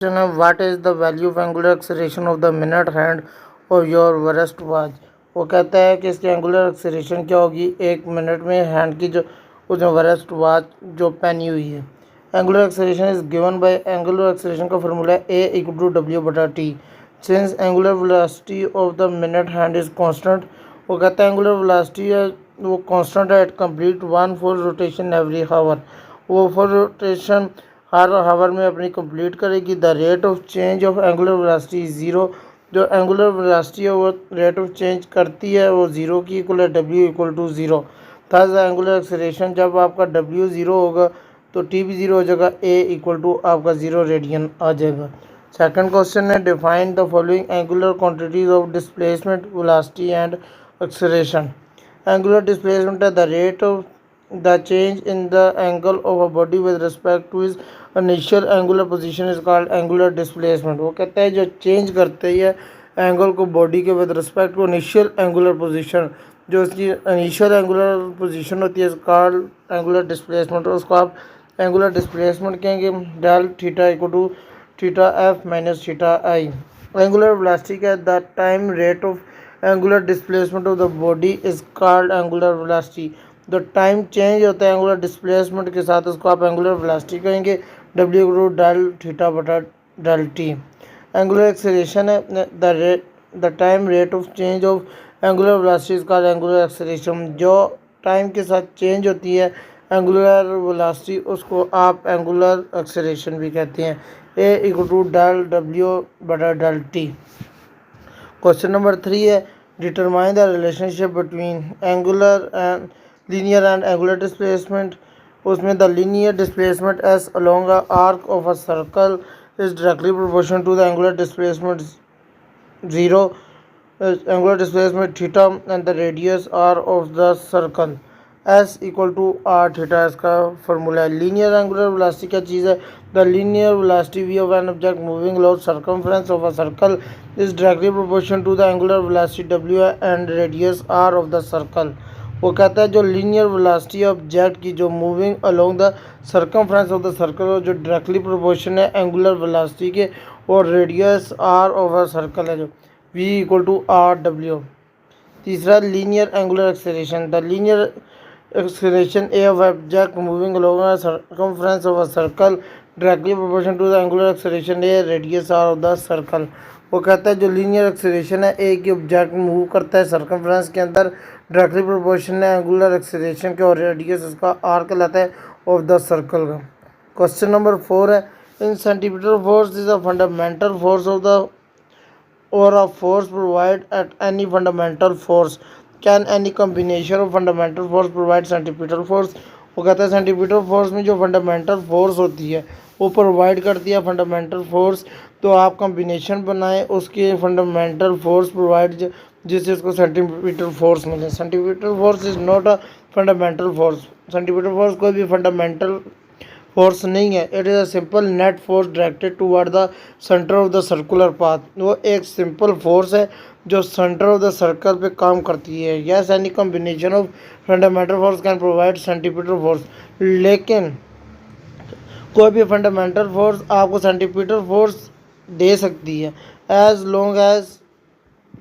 What is the value of angular acceleration of the minute hand और your वरिस्ट watch. वो कहता है कि इसकी एंगुलर एक्सेलरेशन क्या होगी एक मिनट में हैंड की जो उसमें वरिस्ट वॉच जो पहनी हुई है। Angular acceleration is given by angular acceleration का फार्मूला ए इक्वल टू डब्ल्यू बटा टी। Since angular velocity of the minute hand is constant, वो कहता है एंगुलर वेलोसिटी है वो कांस्टेंट है, at complete one full rotation every hour. वो फुल रोटेशन हर हावर में अपनी कंप्लीट करेगी। The rate of change of angular velocity is zero. जो एंगुलर वेलोसिटी है वो रेट ऑफ चेंज करती है वो ज़ीरो की इक्वल है, W equal to zero. Thus angular acceleration जब आपका डब्ल्यू ज़ीरो होगा तो टी भी ज़ीरो हो जाएगा, ए इक्वल टू आपका ज़ीरो रेडियन आ जाएगा। सेकंड क्वेश्चन है define the following angular quantities of displacement velocity and acceleration. Angular displacement है the rate of the change in the angle of a body with respect to its initial angular position is called angular displacement। वो कहता है जो change करते है angle को body के with respect to initial angular position, जो उसकी इनिशियल एंगुलर पोजीशन होती है कॉल्ड एंगुलर डिस्प्लेसमेंट। उसको आप एंगुलर डिस्प्लेसमेंट कहेंगे del theta equal to theta f minus theta i. Angular velocity का the time rate of angular displacement of the body is called angular velocity. जो time change होता है angular displacement के साथ उसको आप एंगुलर वेलोसिटी कहेंगे, डब्ल्यू इक्वल टू डेल थीटा बटा डेल टी। एंगुलर एक्सेलरेशन है the time rate of change of angular velocity is called angular acceleration. जो टाइम के साथ चेंज होती है एंगुलर वेलोसिटी उसको आप एंगुलर एक्सेलरेशन भी कहते हैं, ए इक्वल टू डेल डब्ल्यू बटा डेल टी। क्वेश्चन नंबर 3 है determine the relationship between angular and linear and angular displacement। उसमें the linear displacement s along a arc of a circle is directly proportional to the angular displacement 0, angular displacement theta and the radius r of the circle s equal to r theta। इसका formula है। Linear angular velocity क्या चीज़ है? The linear velocity v of an object moving along circumference of a circle is directly proportional to the angular velocity w and radius r of the circle। वो कहता है जो linear velocity object की जो moving along the circumference of the circle जो directly proportion है angular velocity के और रेडियस आर ओवर सर्कल है जो v इक्वल टू आर डब्ल्यू। तीसरा linear angular acceleration the linear acceleration a of object moving along the circumference of a circle directly proportion to the angular acceleration a radius r of the circle. वो कहता है जो linear acceleration है ए की object move करता है circumference के अंदर डायरेक्टली प्रोपोर्शनल है एंगुलर एक्सेलरेशन के और रेडियस इसका आर कहलाता है ऑफ द सर्कल का। क्वेश्चन नंबर 4 है in centimetre force is a fundamental force of the और a force provide at any fundamental force can any combination of fundamental force provide centimetre force. वो कहता है centimetre force में जो fundamental force होती है वो प्रोवाइड करती है फंडामेंटल फोर्स, तो आप कॉम्बिनेशन बनाएं उसकी फंडामेंटल फोर्स प्रोवाइड जिससे उसको सेंटीमीटर फोर्स मिले। Centimetre force is not a fundamental force. Centimetre force कोई भी फंडामेंटल फोर्स नहीं है। It is a simple net force directed toward the centre of the circular path. वो एक सिंपल फोर्स है जो सेंटर ऑफ द सर्कल पे काम करती है। Yes any combination of fundamental force can provide centimetre force, लेकिन कोई भी फंडामेंटल फोर्स आपको सेंटीमीटर फोर्स दे सकती है as long as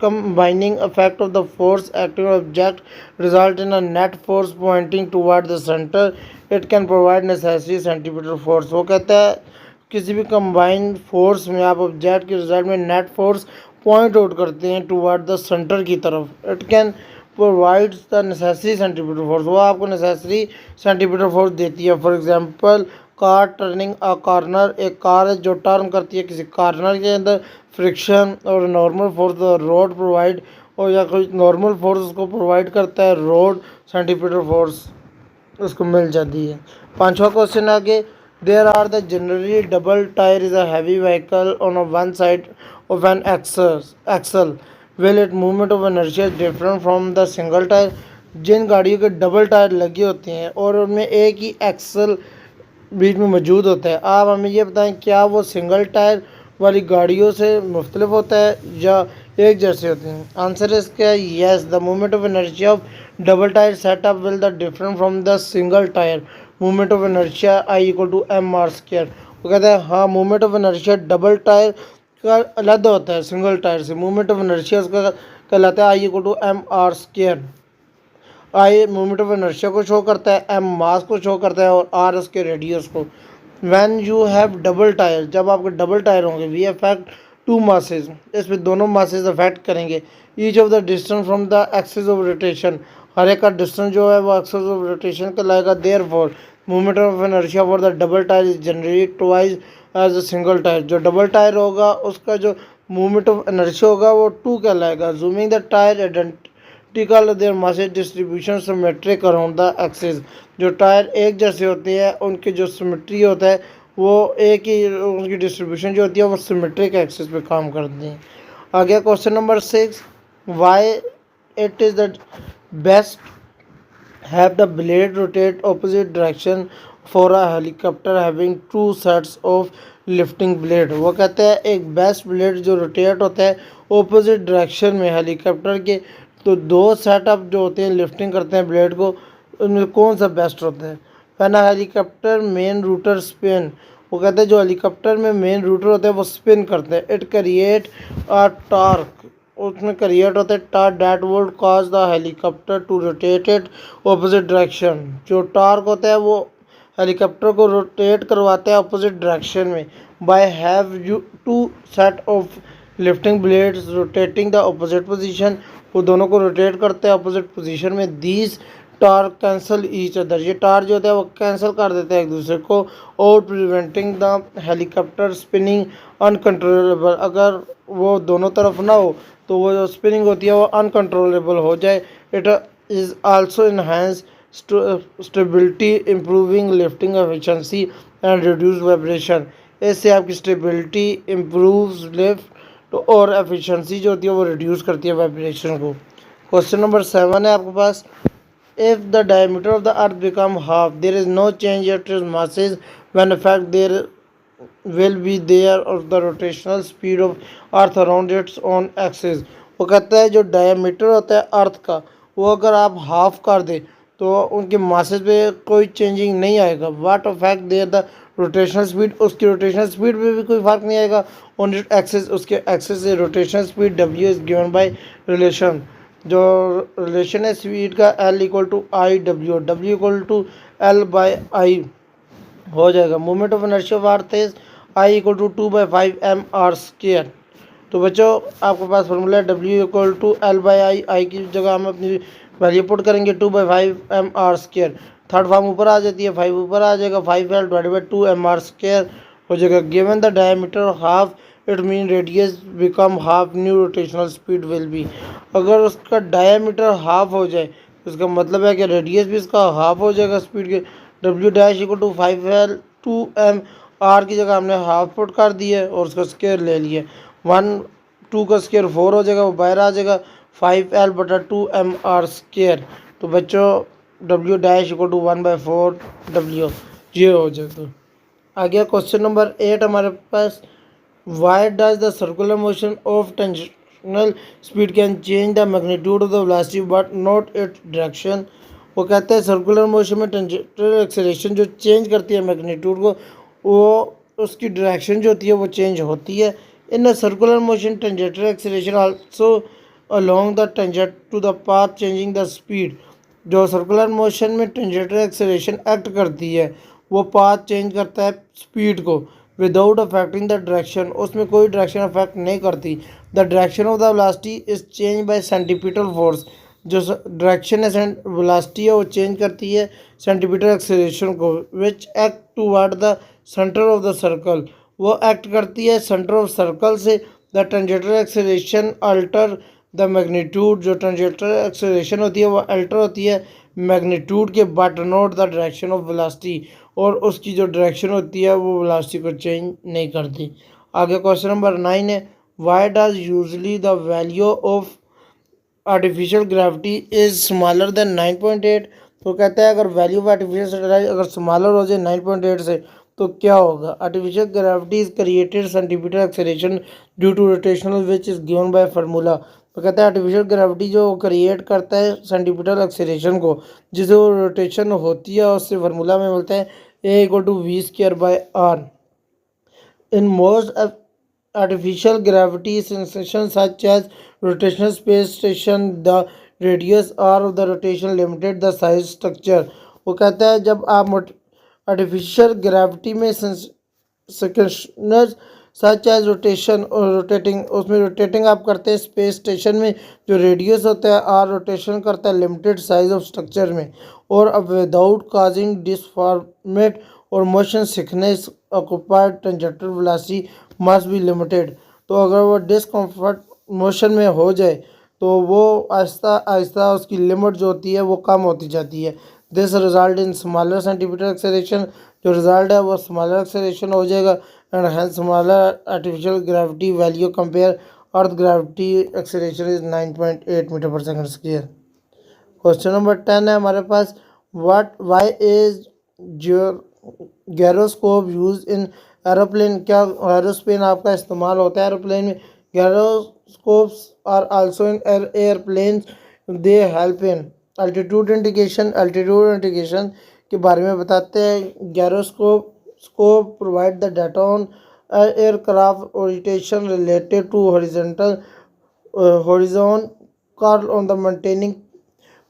combining effect of the force acting on object result in a net force pointing toward the center, it can provide necessary centimeter force। वो कहता है किसी भी कंबाइंड फोर्स में आप ऑब्जेक्ट के रिजल्ट में नेट फोर्स पॉइंट आउट करते हैं टुवर्ड द सेंटर की तरफ, it can provide the necessary centimetre force. वो आपको नेसेसरी सेंटीमीटर फोर्स देती है। For example car turning a corner, एक कार है जो टर्न करती है किसी कॉर्नर के अंदर, फ्रिक्शन और नॉर्मल फोर्स रोड प्रोवाइड और या कोई नॉर्मल फोर्स उसको प्रोवाइड करता है रोड, सेंटीमीटर फोर्स उसको मिल जाती है। पांचवा क्वेश्चन आगे there are the generally double tyre is a heavy vehicle on one side of an axle will it movement of inertia different from the single tyre. जिन गाड़ियों के डबल टायर लगे होते हैं और उनमें एक ही एक्सल बीच में मौजूद होता है, आप हमें ये बताएं क्या वो सिंगल टायर वाली गाड़ियों से मुख्तलिफ होता है या एक जैसे होते हैं? आंसर इसका है yes the movement of inertia of double tyre setup will the different from the single tyre movement of inertia I equal to m r square. तो कहते हैं हाँ, movement of inertia double tyre का अलग होता है सिंगल टायर से। Movement of inertia उसका कहलाता है I equal to m r square. I movement of inertia को शो करता है, एम मास को शो करता है और आर उसके रेडियस को। When you have double tyre, जब आपके डबल टायर होंगे, वी अफेक्ट टू मासेज, इसमें दोनों मासेज अफेक्ट करेंगे। Each of the distance from the axis of rotation, हर एक का डिस्टेंस जो है वो एक्सिस ऑफ रोटेशन कहलाएगा। Therefore movement of inertia for the double tyre is generally twice as a single tyre. जो डबल टायर होगा उसका जो मूवमेंट ऑफ इनर्शिया होगा वो 2 कहलाएगा। Zooming the tyre identical their masses distribution symmetric around the axis. जो tyre एक जैसे होते हैं उनके जो सिमेट्री होता है वो एक ही, उनकी डिस्ट्रीब्यूशन जो होती है वो सिमेट्रिक एक्सिस पे काम करती हैं। आगे question number 6, why it is the best have the blade rotate opposite direction for a helicopter having 2 sets of lifting blade. वो कहते हैं एक बेस्ट ब्लेड जो रोटेट होता है ऑपोजिट डायरेक्शन में हेलीकॉप्टर के, तो 2 सेटअप जो होते हैं लिफ्टिंग करते हैं ब्लेड को, उनमें कौन सा बेस्ट होता है। पहला हेलीकॉप्टर मेन रूटर स्पिन। वो कहते हैं जो हेलीकॉप्टर में मेन रूटर होता है वो स्पिन करते हैं। इट क्रिएट अ टॉर्क, उसमें क्रिएट होता है torque that would cause the helicopter to rotate it opposite direction. जो टॉर्क होता है वो हेलीकॉप्टर को रोटेट करवाता है ऑपोजिट डायरेक्शन में। By have you 2 set of lifting blades rotating the opposite position, वो दोनों को रोटेट करते हैं अपोजिट पोजीशन में। These torque cancel each other, ये टार जो होता है वो कैंसिल कर देते हैं एक दूसरे को। और preventing the helicopter spinning uncontrollable, अगर वो दोनों तरफ ना हो तो वो जो स्पिनिंग होती है वो अनकंट्रोलेबल हो जाए। It is also enhance stability improving lifting efficiency and reduce vibration. इससे आपकी स्टेबिलिटी इम्प्रूव्स लिफ्ट और एफिशिएंसी जो होती है वो रिड्यूस करती है वाइब्रेशन को। क्वेश्चन नंबर 7 है आपके पास, if the diameter of the earth become half, there is no change at its masses, when in fact there will be there of the rotational speed of earth around its own axis। वो कहता है जो diameter होता है अर्थ का वो अगर आप हाफ कर दें तो उनके मासेस पे कोई चेंजिंग नहीं आएगा। What affect there the rotational speed, उसकी रोटेशनल स्पीड पे भी कोई फर्क नहीं आएगा। ऑन इट एक्सिस, उसके एक्सिस से rotational speed W is given by relation. जो रिलेशन है स्पीड का L equal to I W, W equal to L by I हो जाएगा। Movement of inertia of earth is I equal to 2/5 mr²। तो बच्चों आपके पास फॉर्मूला है W equal to L by आई, आई की जगह हम अपनी वैल्यू पुट करेंगे 2/5 mr²। थर्ड फॉर्म ऊपर आ जाती है, 5 ऊपर आ जाएगा, 5L डिवाइडेड बाई 2 mr² हो जाएगा। Given the diameter half it mean radius become half, new rotational speed will be. अगर उसका डायमीटर हाफ हो जाए इसका मतलब है कि रेडियस भी इसका हाफ हो जाएगा स्पीड के। W dash equal to 5L 2 mr की जगह हमने हाफ पुट कर दिया है और उसका स्क्वायर ले लिया। 1 2 का स्क्वायर 4 हो जाएगा, वो बाहर आ जाएगा 5L बटा 2 mr²। तो बच्चों W dash equal to 1/4 W ये हो जाएगा। आगे क्वेश्चन नंबर 8 हमारे पास, why does the circular motion of tangential speed can change the magnitude of the velocity but not its direction. वो कहते हैं सर्कुलर मोशन में टेंजेंशियल एक्सेलरेशन जो चेंज करती है मैग्नीट्यूड को, वो उसकी डायरेक्शन जो होती है वो चेंज होती है। In circular motion tangential acceleration also along the tangent to the path changing the speed. जो सर्कुलर मोशन में टेंजेंशियल एक्सेलरेशन एक्ट करती है वो पाथ चेंज करता है स्पीड को विदाउट अफेक्टिंग द डायरेक्शन, उसमें कोई डायरेक्शन अफेक्ट नहीं करती। The direction of the velocity is change bye centripetal force. जो डायरेक्शन है वेलोसिटी है वो चेंज करती है सेंटीपिटल एक्सेलरेशन को। Which act toward the centre of the circle, वो एक्ट करती है सेंटर ऑफ सर्कल से। The tangential acceleration alter the magnitude, जो टेंजेंशियल एक्सेलरेशन होती है वो अल्टर होती है मैग्नीट्यूड के but not the direction of velocity, और उसकी जो डायरेक्शन होती है वो वेलोसिटी को चेंज नहीं करती। आगे क्वेश्चन नंबर 9 है, why does usually the value of artificial gravity is smaller than 9.8। तो कहता है अगर वैल्यू ऑफ आर्टिफिशियल अगर स्मॉलर हो जाए 9.8 से तो क्या होगा। Artificial gravity is created centimetre acceleration due to rotational which is given by formula. तो कहता है आर्टिफिशियल ग्रेविटी जो क्रिएट करता है सेंटीमीटर एक्सेलरेशन को, जिसे वो रोटेशन होती है उससे फार्मूला में मिलता है A equal to V² by R। In most artificial gravity sensations such as rotational space station, the radius or the rotation limited the size structure. वो कहता है जब आप आर्टिफिशियल ग्रेविटी में सेकंड्स सच एज रोटेशन और rotating उसमें rotating आप करते हैं स्पेस स्टेशन में जो रेडियस होता है और रोटेशन करता है लिमिटेड साइज ऑफ स्ट्रक्चर में और अब विदाउट काजिंग डिसफॉर्मेट और motion sickness occupied tangential velocity must be limited. तो अगर वो डिसकम्फर्ट मोशन में हो जाए तो वो आहिस्ता आहिस्ता उसकी लिमिट जो होती है वो कम होती जाती है। This result in smaller centimetre acceleration, जो रिजल्ट है वो स्मॉलर एक्सेलरेशन हो जाएगा and hence smaller artificial gravity value compare earth gravity acceleration is 9.8 metre per second square. Question number 10 है हमारे पास, what why is gyroscope use in aeroplane, क्या एरोस्पेन आपका इस्तेमाल होता है एरोप्लेन में। Gyroscopes are also in airplane, they help in altitude indication, altitude indication के बारे में बताते हैं। Gyroscope provide the data on aircraft orientation related to horizontal horizon call on the maintaining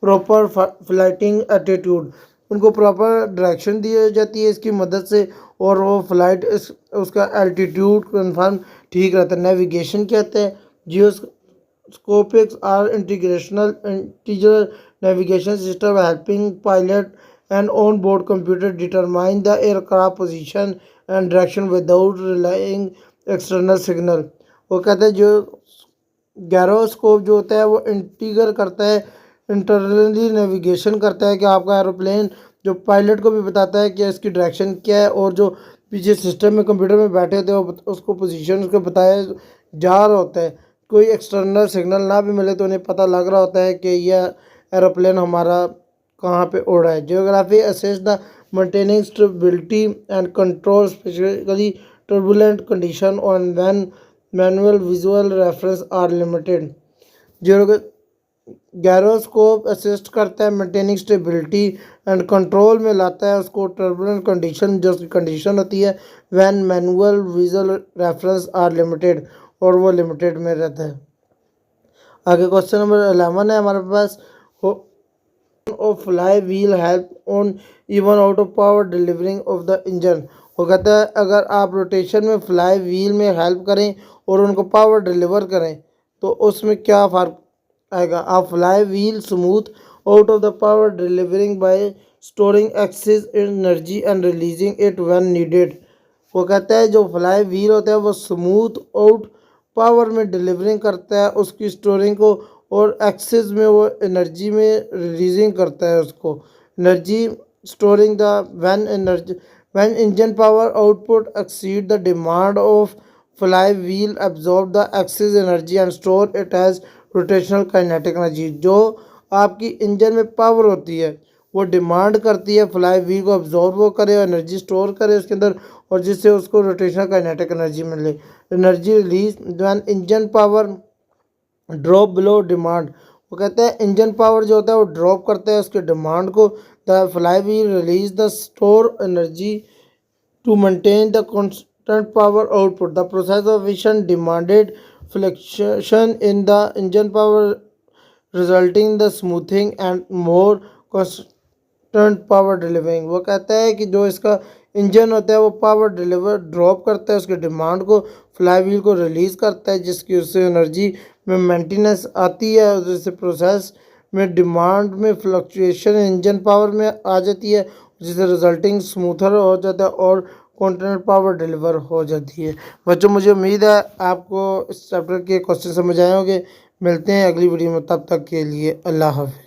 proper flighting attitude, उनको proper direction दी जाती है इसकी मदद से और वो फ्लाइट उसका एल्टीट्यूड कन्फर्म ठीक रहता है। नेविगेशन कहते हैं gyroscopics are integrational integer navigation system helping pilot and on board computer determine the aircraft position and direction without relying external signal. वो कहते हैं जो गैरोस्कोप जो होता है वो इंटीग्रेट करता है, इंटरनली नेविगेशन करता है कि आपका एरोप्लेन जो पायलट को भी बताता है कि इसकी डायरेक्शन क्या है और जो पीछे सिस्टम में कंप्यूटर में बैठे होते हैं उसको पोजीशन उसको बताया जा रहा होता है। कोई एक्सटर्नल सिग्नल ना भी मिले तो उन्हें पता लग रहा होता है कि यह एरोप्लेन हमारा कहाँ पे उड़ रहा है। Geography assess the maintaining stability and control specially turbulent condition on when manual visual reference are limited. Gyroscope assist करता है मेंटेनिंग स्टेबिलिटी एंड कंट्रोल में लाता है उसको टर्बुलेंट कंडीशन जो कंडीशन होती है when manual visual reference are limited और वो लिमिटेड में रहता है। आगे क्वेश्चन नंबर 11 है हमारे पास, of flywheel help on even out of power delivering of the engine. वो कहता है अगर आप रोटेशन में फ्लाई व्हील में हेल्प करें और उनको पावर डिलीवर करें तो उसमें क्या फ़र्क आएगा। आप flywheel smooth out of the power delivering by storing excess energy and releasing it when needed. वो कहता है जो फ्लाई व्हील होता है वो स्मूथ आउट पावर में डिलीवरिंग करता है उसकी स्टोरिंग को और एक्सेस में वो एनर्जी में रिलीजिंग करता है उसको energy storing the when engine power output exceed the demand of flywheel absorb the excess energy and store it as rotational kinetic energy. जो आपकी इंजन में पावर होती है वो डिमांड करती है फ्लाई व्हील को अब्जॉर्ब वो करे और एनर्जी स्टोर करे उसके अंदर और जिससे उसको रोटेशनल काइनेटिक एनर्जी मिले। Energy release when engine power drop below demand. वो कहते हैं इंजन पावर जो होता है वो ड्रॉप करता है उसके डिमांड को। The flywheel release the store energy to maintain the constant power output. The process of efficient demanded fluctuation in the engine power resulting in the smoothing and more constant power delivering। वो कहता है कि जो इसका engine होता है वो power deliver drop करता है उसके डिमांड को फ्लाई व्हील को रिलीज़ करता है जिसकी उससे एनर्जी में मेंटेनेंस आती है और जिससे प्रोसेस में डिमांड में फ्लक्चुएशन इंजन पावर में आ जाती है जिससे रिजल्टिंग स्मूथर हो जाता है और कॉन्टिनेंट पावर डिलीवर हो जाती है। बच्चों मुझे उम्मीद है आपको इस चैप्टर के क्वेश्चन समझ आए होंगे। मिलते हैं अगली वीडियो में, तब तक के लिए अल्लाह हाफ़िज़।